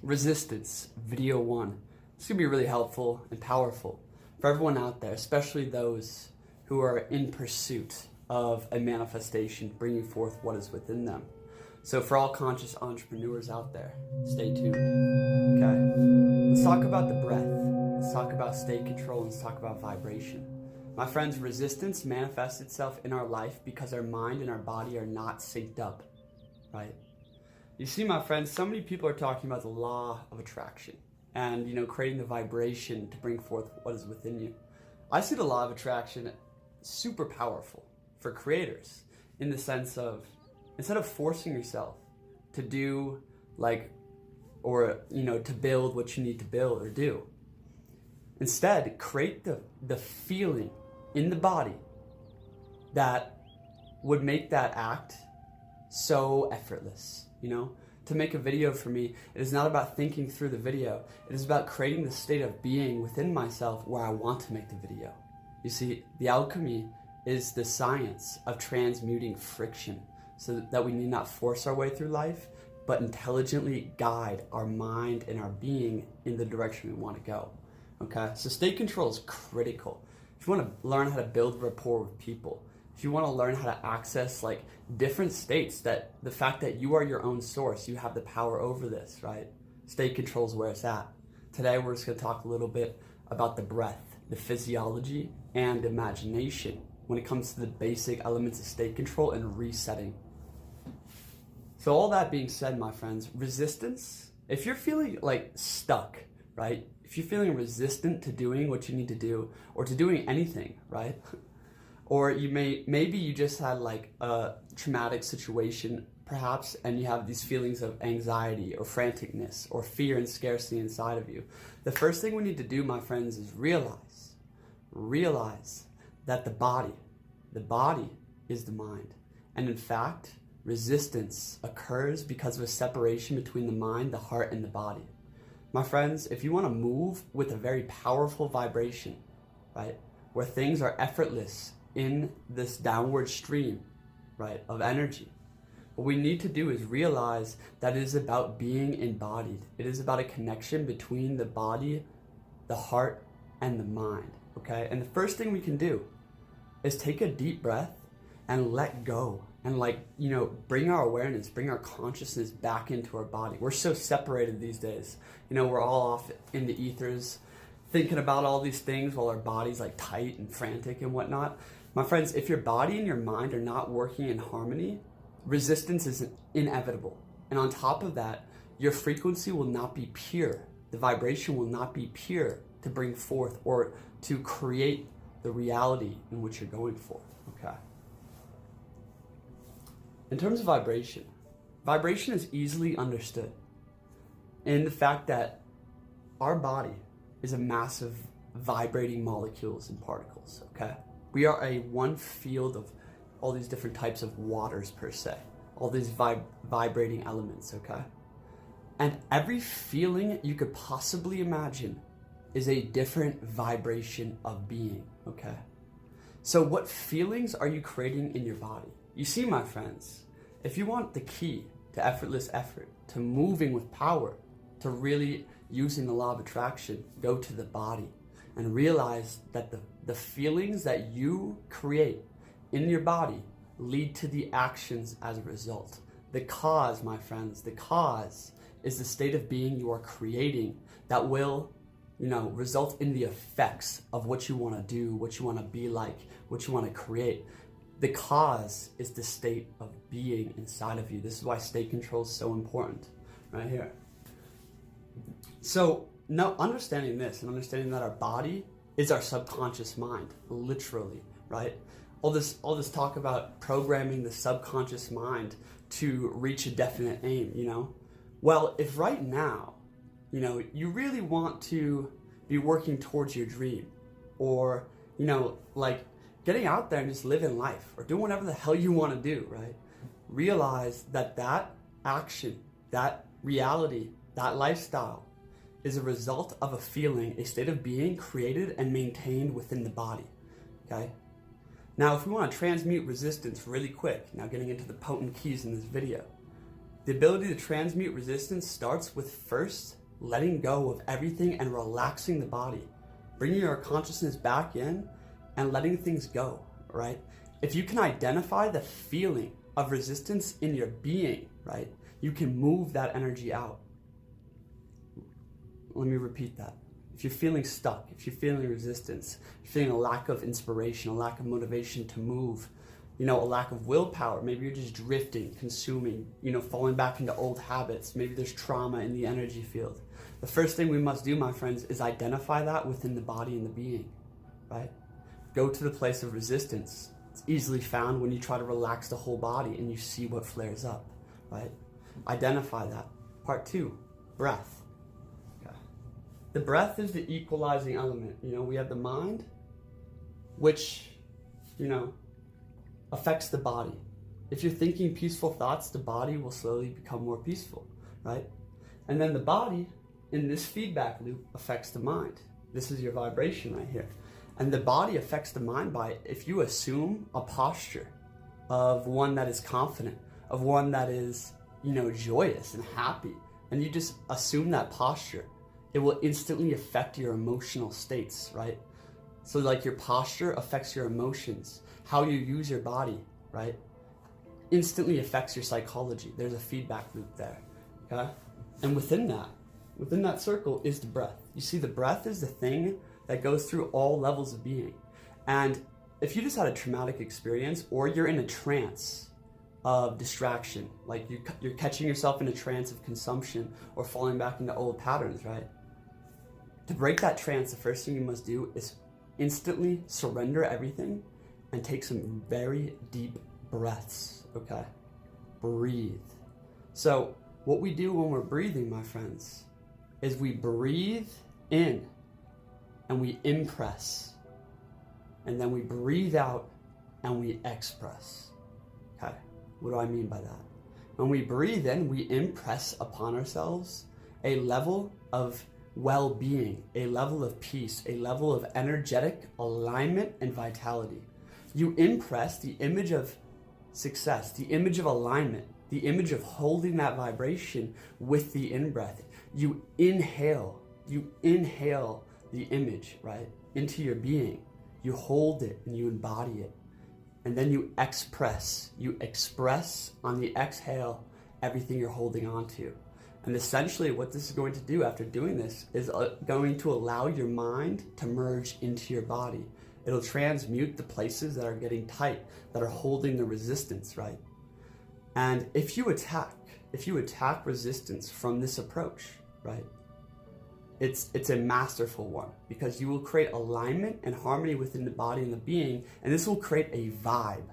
Resistance, video 1. It's gonna be really helpful and powerful for everyone out there, especially those who are in pursuit of a manifestation, bringing forth what is within them. So for all conscious entrepreneurs out there, stay tuned. Okay, let's talk about the breath. Let's talk about state control, and let's talk about vibration. My friends, resistance manifests itself in our life because our mind and our body are not synced up, right? You see, my friends, so many people are talking about the law of attraction and, creating the vibration to bring forth what is within you. I see the law of attraction super powerful for creators in the sense of, instead of forcing yourself to do to build what you need to build or do, instead create the feeling in the body that would make that act so effortless. To make a video for me, it is not about thinking through the video. It is about creating the state of being within myself where I want to make the video. You see, the alchemy is the science of transmuting friction so that we need not force our way through life, but intelligently guide our mind and our being in the direction we want to go. Okay, so state control is critical. If you want to learn how to build rapport with people, if you want to learn how to access different states, that the fact that you are your own source, you have the power over this, right? State control is where it's at. Today we're just going to talk a little bit about the breath, the physiology, and imagination when it comes to the basic elements of state control and resetting. So all that being said, my friends, resistance, if you're feeling stuck, right? If you're feeling resistant to doing what you need to do or to doing anything, right? Or maybe you just had a traumatic situation perhaps, and you have these feelings of anxiety or franticness or fear and scarcity inside of you. The first thing we need to do, my friends, is realize that the body is the mind. And in fact, resistance occurs because of a separation between the mind, the heart, and the body. My friends, if you want to move with a very powerful vibration, right, where things are effortless in this downward stream, right, of energy, what we need to do is realize that it is about being embodied. It is about a connection between the body, the heart, and the mind, okay? And the first thing we can do is take a deep breath and let go and bring our awareness, bring our consciousness back into our body. We're so separated these days. We're all off in the ethers thinking about all these things while our body's tight and frantic and whatnot. My friends, if your body and your mind are not working in harmony, resistance is inevitable. And on top of that, your frequency will not be pure. The vibration will not be pure to bring forth or to create the reality in which you're going for, okay? In terms of vibration is easily understood in the fact that our body is a massive vibrating molecules and particles, okay? We are a one field of all these different types of waters per se, all these vibrating elements, okay? And every feeling you could possibly imagine is a different vibration of being, okay? So what feelings are you creating in your body? You see, my friends, if you want the key to effortless effort, to moving with power, to really using the law of attraction, go to the body and realize that the feelings that you create in your body lead to the actions as a result. The cause, my friends, the cause is the state of being you are creating that will, result in the effects of what you want to do, what you want to be like, what you want to create. The cause is the state of being inside of you. This is why state control is so important, right here. So now understanding this and understanding that our body is our subconscious mind, literally, right? All this talk about programming the subconscious mind to reach a definite aim, Well, if right now, you really want to be working towards your dream or, getting out there and just living life or doing whatever the hell you want to do, right? Realize that action, that reality, that lifestyle is a result of a feeling, a state of being created and maintained within the body, okay? Now, if we want to transmute resistance really quick, now getting into the potent keys in this video, The ability to transmute resistance starts with first letting go of everything and relaxing the body, bringing your consciousness back in and letting things go, right? If you can identify the feeling of resistance in your being, right, you can move that energy out. Let me repeat that. If you're feeling stuck, if you're feeling resistance, you're feeling a lack of inspiration, a lack of motivation to move, a lack of willpower, maybe you're just drifting, consuming, falling back into old habits, maybe there's trauma in the energy field. The first thing we must do, my friends, is identify that within the body and the being, right? Go to the place of resistance. It's easily found when you try to relax the whole body and you see what flares up, right? Identify that. Part 2, breath. Okay. The breath is the equalizing element. We have the mind, which, affects the body. If you're thinking peaceful thoughts, the body will slowly become more peaceful, right? And then the body, in this feedback loop, affects the mind. This is your vibration right here. And the body affects the mind by, if you assume a posture of one that is confident, of one that is, joyous and happy, and you just assume that posture, it will instantly affect your emotional states, right? So like your posture affects your emotions. How you use your body, right, instantly affects your psychology. There's a feedback loop there, okay? And within that circle is the breath. You see, the breath is the thing that goes through all levels of being. And if you just had a traumatic experience, or you're in a trance of distraction, like you're catching yourself in a trance of consumption or falling back into old patterns, right? To break that trance, the first thing you must do is instantly surrender everything and take some very deep breaths, okay? Breathe. So what we do when we're breathing, my friends, is we breathe in and we impress, and then we breathe out and we express. Okay, what do I mean by that? When we breathe in, we impress upon ourselves a level of well-being, a level of peace, a level of energetic alignment and vitality. You impress the image of success, the image of alignment, the image of holding that vibration with the in-breath. You inhale the image, right, into your being. You hold it and you embody it. And then you express on the exhale everything you're holding on to. And essentially what this is going to do after doing this is going to allow your mind to merge into your body. It'll transmute the places that are getting tight, that are holding the resistance, right? And if you attack resistance from this approach, right, it's a masterful one, because you will create alignment and harmony within the body and the being, and this will create a vibe.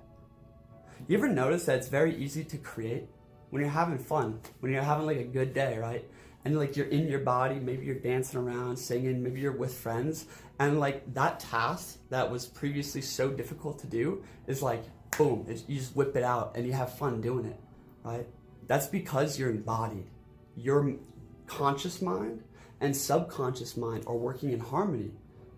You ever notice that it's very easy to create when you're having fun, when you're having like a good day, right? And like you're in your body, maybe you're dancing around, singing, maybe you're with friends, and like that task that was previously so difficult to do is like, boom, you just whip it out and you have fun doing it, right? That's because you're embodied. Your conscious mind and subconscious mind are working in harmony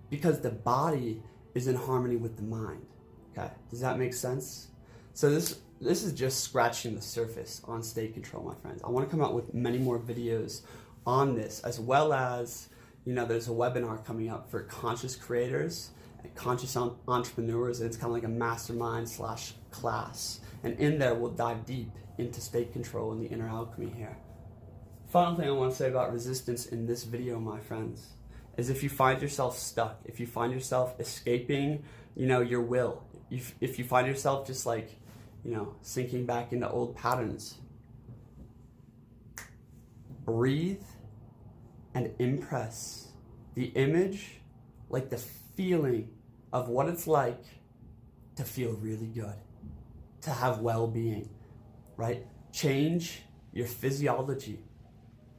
because the body is in harmony with the mind, okay? Does that make sense? So this is just scratching the surface on state control, my friends. I want to come out with many more videos on this, as well as, there's a webinar coming up for conscious creators and conscious entrepreneurs. And it's kind of like a mastermind / class. And in there, we'll dive deep into state control and the inner alchemy here. Final thing I want to say about resistance in this video, my friends, is if you find yourself stuck, if you find yourself escaping, your will, if you find yourself just like, sinking back into old patterns, breathe and impress the image, like the feeling of what it's like to feel really good, to have well-being, right? Change your physiology,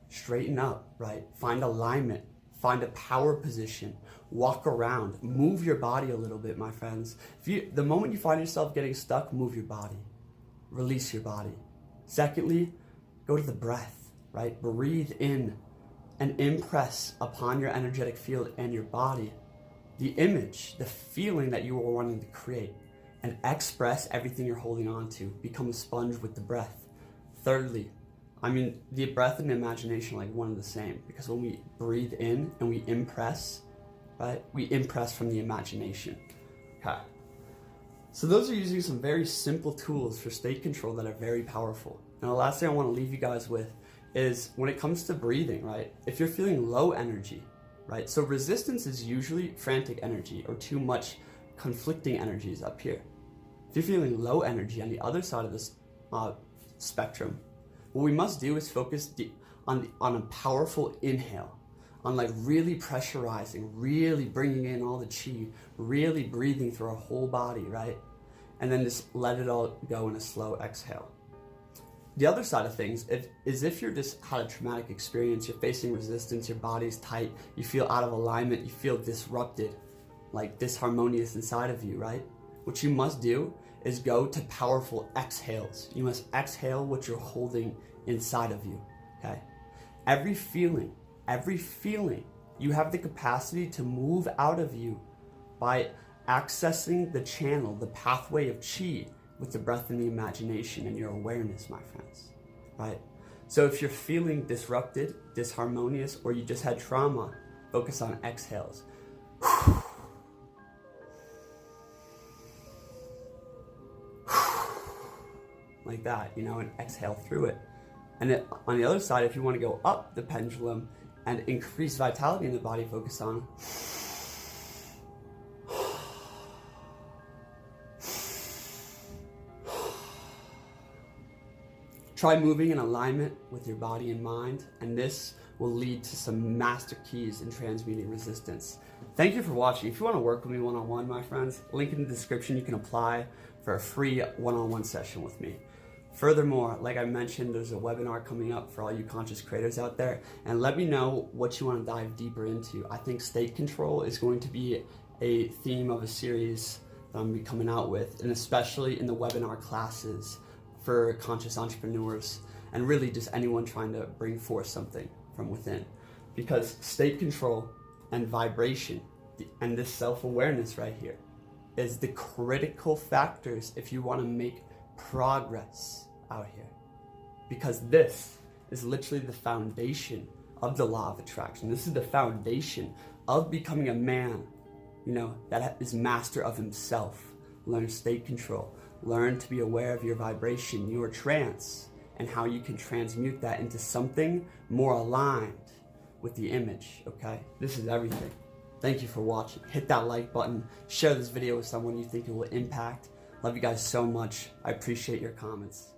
straighten up, right? Find alignment, find a power position, walk around, move your body a little bit, my friends. The moment you find yourself getting stuck, move your body, release your body. Secondly, go to the breath, right? Breathe in and impress upon your energetic field and your body the image, the feeling that you are wanting to create, and express everything you're holding on to. Become a sponge with the breath. Thirdly, I mean, the breath and the imagination are like one and the same, because when we breathe in and we impress, right, we impress from the imagination. Okay. So those are using some very simple tools for state control that are very powerful. And the last thing I want to leave you guys with is when it comes to breathing, right, if you're feeling low energy, right, so resistance is usually frantic energy or too much conflicting energies up here. If you're feeling low energy on the other side of this spectrum, what we must do is focus on a powerful inhale, on like really pressurizing, really bringing in all the chi, really breathing through our whole body, right? And then just let it all go in a slow exhale. The other side of things is if you're just had a traumatic experience, you're facing resistance, your body's tight, you feel out of alignment, you feel disrupted, like disharmonious inside of you, right? What you must do is go to powerful exhales. You must exhale what you're holding inside of you, okay? Every feeling, you have the capacity to move out of you by accessing the channel, the pathway of chi with the breath and the imagination and your awareness, my friends, right? So if you're feeling disrupted, disharmonious, or you just had trauma, focus on exhales. Like that, you know, and exhale through it. And on the other side, if you want to go up the pendulum and increase vitality in the body, focus on try moving in alignment with your body and mind, and this will lead to some master keys in transmuting resistance. Thank you for watching. If you want to work with me one-on-one, my friends, link in the description. You can apply for a free one-on-one session with me. Furthermore, like I mentioned, there's a webinar coming up for all you conscious creators out there, and let me know what you want to dive deeper into. I think state control is going to be a theme of a series that I'm going to be coming out with, and especially in the webinar classes for conscious entrepreneurs and really just anyone trying to bring forth something from within. Because state control and vibration and this self-awareness right here is the critical factors if you want to make progress out here. Because this is literally the foundation of the law of attraction. This is the foundation of becoming a man, you know, that is master of himself. Learn state control. Learn to be aware of your vibration, your trance, and how you can transmute that into something more aligned with the image, okay? This is everything. Thank you for watching. Hit that like button. Share this video with someone you think it will impact. Love you guys so much. I appreciate your comments.